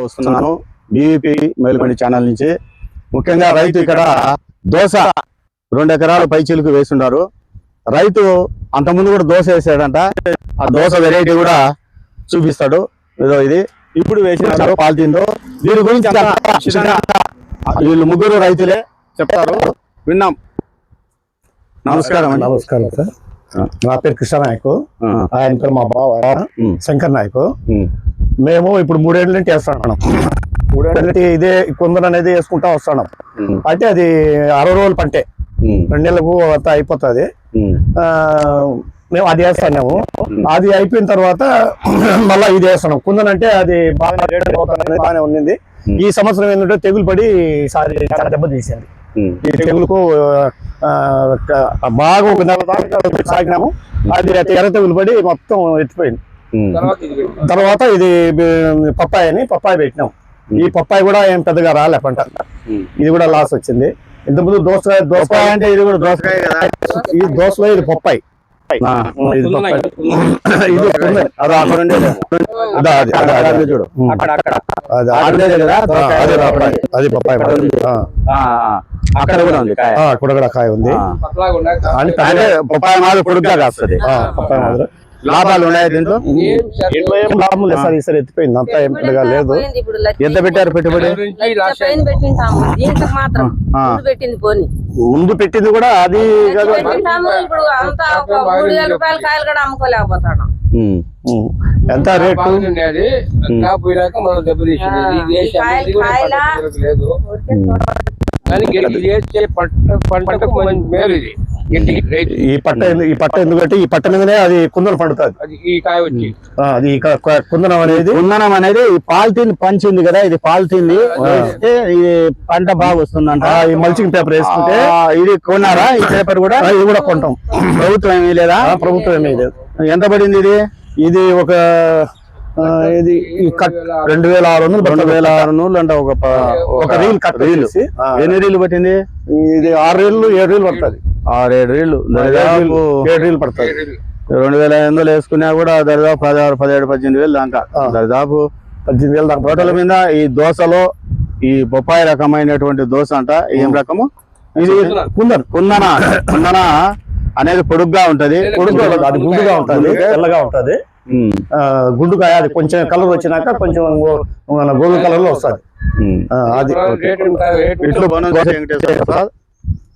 వస్తున్నాను బీవీపీ మేలుకొని ఛానల్ నుంచి. ముఖ్యంగా రైతు ఇక్కడ దోస 2 ఎకరాలు పైచీలకు వేస్తున్నారు. రైతు అంతకుముందు కూడా దోస వేసాడంట. ఆ దోస వెరైటీ కూడా చూపిస్తాడు. ఏదో ఇది ఇప్పుడు వేసినారు పాలిథీన్తో. దీని గురించి వీళ్ళు ముగ్గురు రైతులే చెప్తారు, విన్నాం. నమస్కారం. నమస్కారం సార్. నా పేరు కృష్ణ నాయకు, ఆయన పేరు మా బావ శంకర్ నాయకు. మేము ఇప్పుడు 3 ఏళ్ళ నుంచి వేస్తున్నాం. 3 ఏళ్ళ నుంచి ఇదే కుందన్ అనేది వేసుకుంటా వస్తున్నాం. అయితే అది 60 రోజుల పంటే, 2 నెలలకు అంతా అయిపోతుంది. మేము అది వేస్తున్నాము. అది అయిపోయిన తర్వాత మళ్ళీ ఇది వేస్తున్నాం. కుందన్ అంటే అది బాగా రేట్ బాగానే ఉండింది. ఈ సంవత్సరం ఏంటంటే తెగులు పడి చాలా దెబ్బ తీసేది. ఈ తెగులుకు బాగా 1 నెల దాకా సాగినాము. అది ఎర్ర తెగులు పడి మొత్తం ఎత్తిపోయింది. తర్వాత ఇది పప్పాయ పెట్టినాం. ఈ పప్పాయ కూడా ఏం పెద్దగా రాలే పంట. ఇది కూడా లాస్ వచ్చింది. ఇంతకుముందు దోసకాయ అంటే ఇది కూడా దోసకాయ కదా. ఈ దోసలో ఇది పప్పాయ. చూడు అది పప్పాయ. అక్కడ కూడా ఉంది, అక్కడ కూడా కాయ ఉంది. పప్పాయ మాదిరి పొడుగ్గా కాస్తుంది. పప్పాయ మాదిరి లాభాలు ఉన్నాయి దీంట్లో. లాభం లేదు సార్, ఈసారి ఎత్తిపోయింది. అంతా ఏం పెద్దగా లేదు. ఎంత పెట్టారు పెట్టుబడి? ముందు పెట్టింది కూడా అది ఎంత రేటు? ఈ పట్ట ఎందుకంటే ఈ పట్ట మీదనే అది కుందనం పండుతుంది. అది కుందనం అనేది పాలిథీన్ పంచింది కదా. ఇది పాలిథీన్ ఇది పంట బాగా వస్తుందంట. ఈ మల్చింగ్ పేపర్ వేసుకుంటే ఇది కొన్నారా? ఈ పేపర్ కూడా ఇది కూడా కొంటాం. ప్రభుత్వం ఏమీ లేదా? ప్రభుత్వం ఏమీ లేదు. ఎంత పడింది ఇది? ఇది ఒక 2600 అంట. ఒక రీల్ కట్. ఎన్ని రీలు పట్టింది? ఇది 6 రీళ్లు 7 రీలు పడుతుంది. 6-7 రీళ్లు 7 రీలు పడుతుంది. 2500 వేసుకున్నా కూడా దరిదాపు 16-17 దాకా, దరిదాపు 18,000 దాకా టోటల్ మీద. ఈ దోసలో ఈ బొప్పాయి రకమైనటువంటి దోస అంట. ఏం రకము ఇది? కుందన అనేది పొడుగ్గా ఉంటది. అది గుండుగా ఉంటది, తెల్లగా ఉంటది. గుండుకాయ అది కొంచెం కలర్ వచ్చినాక కొంచెం గోధుమ కలర్ లో వస్తుంది. అది ఇట్లు వెంకటేశ్వర ప్రసాద్.